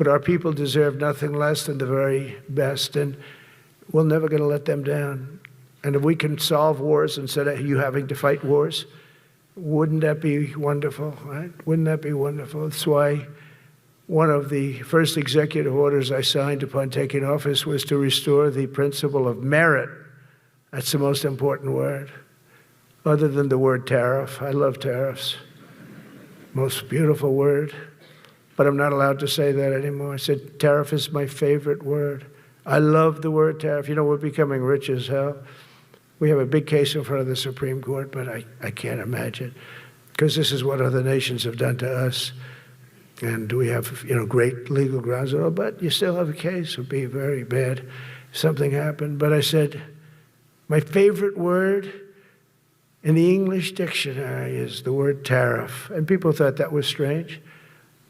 But our people deserve nothing less than the very best, and we're never going to let them down. And if we can solve wars instead of you having to fight wars, wouldn't that be wonderful, right? Wouldn't that be wonderful? That's why one of the first executive orders I signed upon taking office was to restore the principle of merit. That's the most important word, other than the word tariff. I love tariffs. Most beautiful word. But I'm not allowed to say that anymore. I said tariff is my favorite word. I love the word tariff. You know, we're becoming rich as hell. We have a big case in front of the Supreme Court, but I can't imagine, because this is what other nations have done to us. And we have, you know, great legal grounds, but you still have a case. It would be very bad if something happened. But I said, my favorite word in the English dictionary is the word tariff. And people thought that was strange.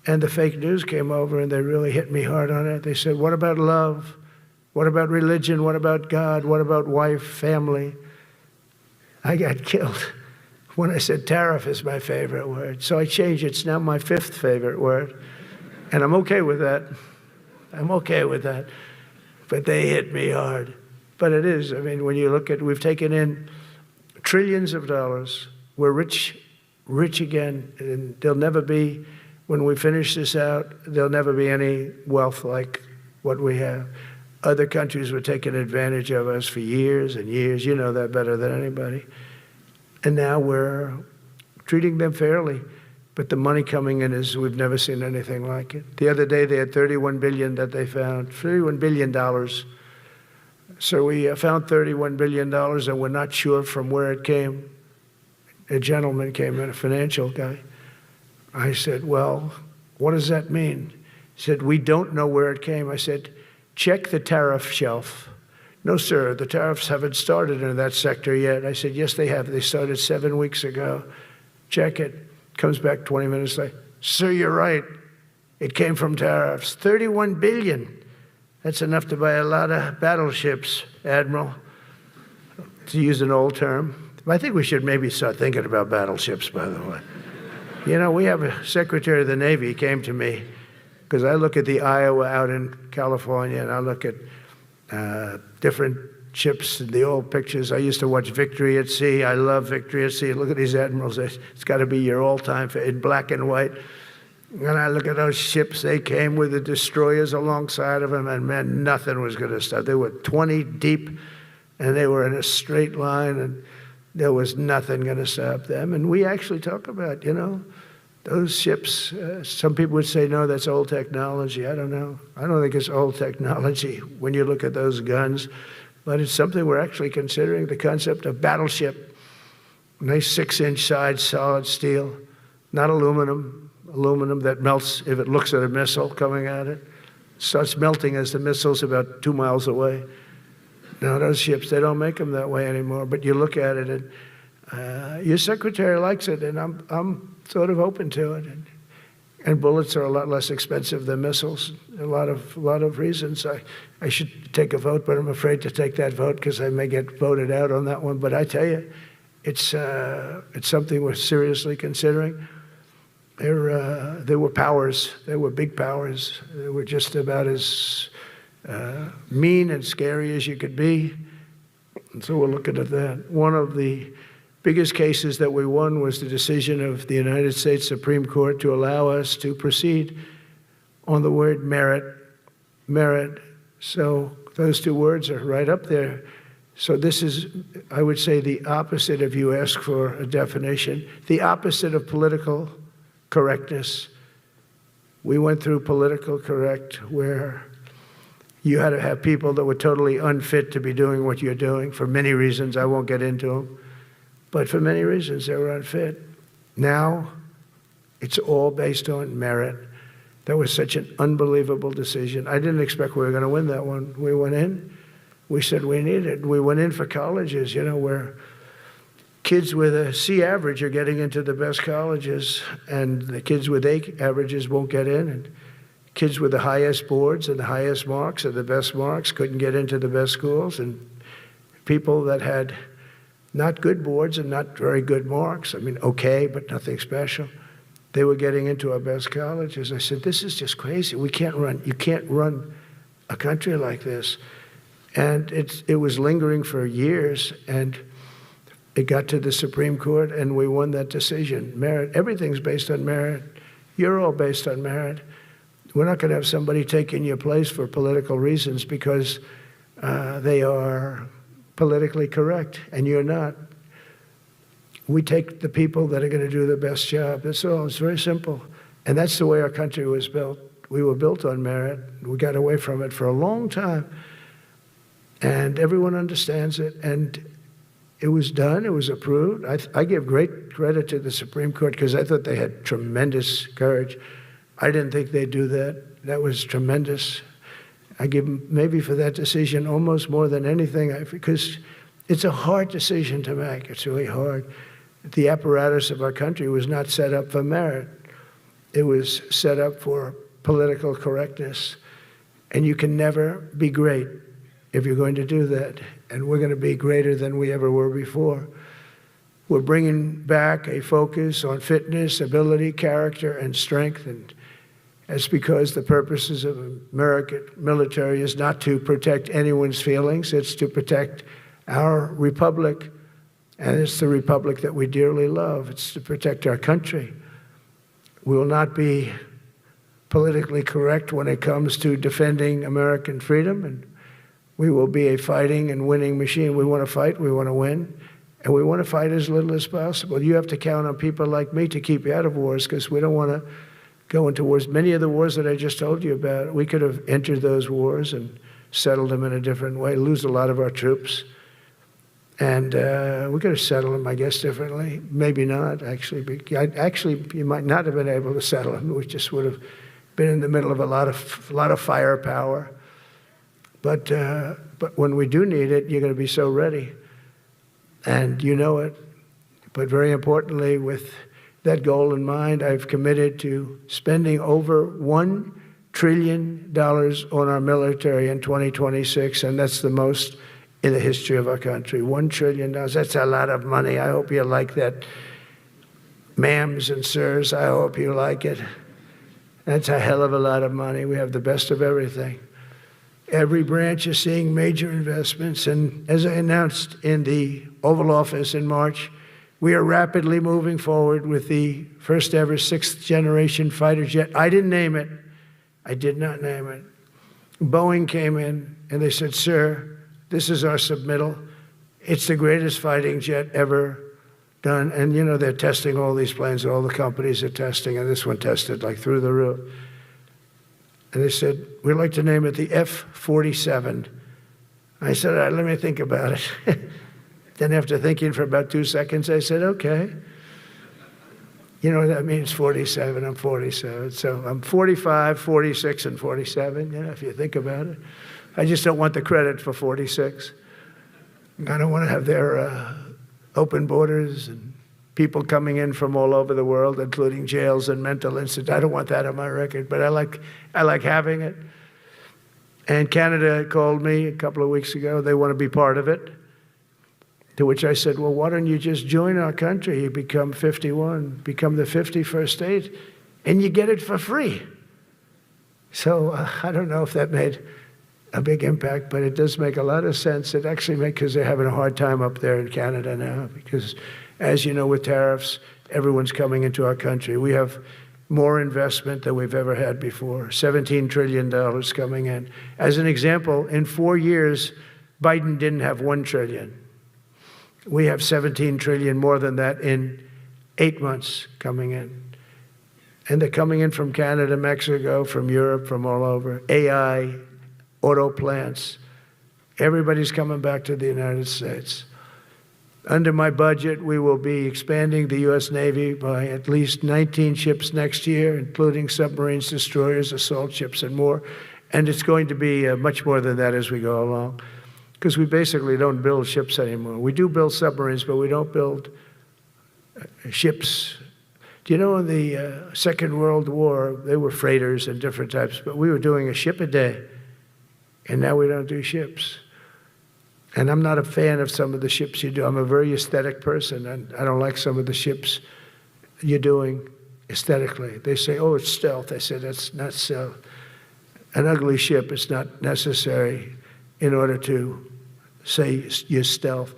And the fake news came over and they really hit me hard on it. They said, what about love? What about religion? What about God? What about wife, family? I got killed when I said tariff is my favorite word. So I changed it. It's now my fifth favorite word. And I'm okay with that. I'm okay with that. But they hit me hard. But it is. I mean, when you look at, we've taken in trillions of dollars. We're rich again. And there'll never be, when we finish this out, there'll never be any wealth like what we have. Other countries were taking advantage of us for years and years. You know that better than anybody. And now we're treating them fairly. But the money coming in is, we've never seen anything like it. The other day they had $31 billion that they found, $31 billion. So we found $31 billion and we're not sure from where it came. A gentleman came in, a financial guy. I said, well, what does that mean? He said, we don't know where it came. I said, check the tariff shelf. No, sir, the tariffs haven't started in that sector yet. I said, yes, they have. They started 7 weeks ago. Check it. Comes back 20 minutes later. Sir, you're right. It came from tariffs. $31 billion. That's enough to buy a lot of battleships, Admiral, to use an old term. I think we should maybe start thinking about battleships, by the way. You know, we have a Secretary of the Navy came to me, because I look at the Iowa out in California, and I look at different ships and the old pictures. I used to watch Victory at Sea. I love Victory at Sea. Look at these admirals. It's got to be your all-time in black and white. And I look at those ships. They came with the destroyers alongside of them, and man, nothing was going to stop. They were 20 deep, and they were in a straight line, and there was nothing going to stop them. And we actually talk about, you know, those ships. Some people would say, no, that's old technology. I don't know. I don't think it's old technology when you look at those guns. But it's something we're actually considering, the concept of battleship. Nice 6-inch sides, solid steel, not aluminum. Aluminum that melts if it looks at a missile coming at it. Starts melting as the missile's about 2 miles away. Now, those ships, they don't make them that way anymore. But you look at it, and your secretary likes it, and I'm sort of open to it. And bullets are a lot less expensive than missiles. A lot of reasons. I should take a vote, but I'm afraid to take that vote because I may get voted out on that one. But I tell you, it's something we're seriously considering. There were powers. There were big powers. They were just about as mean and scary as you could be. And so we're looking at that. One of the biggest cases that we won was the decision of the United States Supreme Court to allow us to proceed on the word merit. Merit. So those two words are right up there. So this is, I would say, the opposite if you ask for a definition, the opposite of political correctness. We went through political correct, where you had to have people that were totally unfit to be doing what you're doing for many reasons. I won't get into them. But for many reasons, they were unfit. Now, it's all based on merit. That was such an unbelievable decision. I didn't expect we were going to win that one. We went in. We said we needed it. We went in for colleges, you know, where kids with a C average are getting into the best colleges, and the kids with A averages won't get in. And kids with the highest boards and the highest marks and the best marks couldn't get into the best schools. And people that had not good boards and not very good marks, I mean, okay, but nothing special, They were getting into our best colleges. I said, this is just crazy. You can't run a country like this. And it was lingering for years, and it got to the Supreme Court, and we won that decision. Merit, everything's based on merit. You're all based on merit. We're not going to have somebody taking your place for political reasons because they are politically correct, and you're not. We take the people that are going to do the best job. That's all. It's very simple. And that's the way our country was built. We were built on merit. We got away from it for a long time. And everyone understands it. And it was done. It was approved. I give great credit to the Supreme Court because I thought they had tremendous courage. I didn't think they'd do that. That was tremendous. I give them maybe for that decision almost more than anything because it's a hard decision to make. It's really hard. The apparatus of our country was not set up for merit. It was set up for political correctness. And you can never be great if you're going to do that. And we're going to be greater than we ever were before. We're bringing back a focus on fitness, ability, character, and strength. And that's because the purposes of American military is not to protect anyone's feelings. It's to protect our republic. And it's the republic that we dearly love. It's to protect our country. We will not be politically correct when it comes to defending American freedom, and we will be a fighting and winning machine. We want to fight, we want to win, and we want to fight as little as possible. You have to count on people like me to keep you out of wars because we don't want to go into wars. Many of the wars that I just told you about, we could have entered those wars and settled them in a different way, lose a lot of our troops. And we could have settled them, I guess, differently. Maybe not, actually. Actually, you might not have been able to settle them. We just would have been in the middle of a lot of firepower. But when we do need it, you're going to be so ready. And you know it. But very importantly, with that goal in mind, I've committed to spending over $1 trillion on our military in 2026, and that's the most in the history of our country. $1 trillion, that's a lot of money. I hope you like that. Ma'ams and sirs, I hope you like it. That's a hell of a lot of money. We have the best of everything. Every branch is seeing major investments, and as I announced in the Oval Office in March, we are rapidly moving forward with the first ever 6th generation fighter jet. I didn't name it. I did not name it. Boeing came in and they said, sir, this is our submittal. It's the greatest fighting jet ever done. And, you know, they're testing all these planes. All the companies are testing, and this one tested like through the roof. And they said, we'd like to name it the F-47. I said, all right, let me think about it. Then after thinking for about 2 seconds, I said, okay. You know, that means 47. I'm 47. So I'm 45, 46, and 47, you know, if you think about it. I just don't want the credit for 46. I don't want to have their open borders and people coming in from all over the world, including jails and mental institutes. I don't want that on my record, but I like having it. And Canada called me a couple of weeks ago. They want to be part of it. To which I said, well, why don't you just join our country? You become 51, become the 51st state, and you get it for free. So I don't know if that made a big impact, but it does make a lot of sense. It actually makes, because they're having a hard time up there in Canada now, because as you know, with tariffs, everyone's coming into our country. We have more investment than we've ever had before, $17 trillion coming in. As an example, in 4 years, Biden didn't have $1 trillion. We have 17 trillion more than that in 8 months coming in. And they're coming in from Canada, Mexico, from Europe, from all over. AI, auto plants. Everybody's coming back to the United States. Under my budget, we will be expanding the U.S. Navy by at least 19 ships next year, including submarines, destroyers, assault ships, and more. And it's going to be much more than that as we go along, because we basically don't build ships anymore. We do build submarines, but we don't build ships. Do you know in the Second World War, they were freighters and different types, but we were doing a ship a day, and now we don't do ships. And I'm not a fan of some of the ships you do. I'm a very aesthetic person, and I don't like some of the ships you're doing. aesthetically. They say, oh, it's stealth. I said, that's not stealth. An ugly ship is not necessary in order to say you're stealth.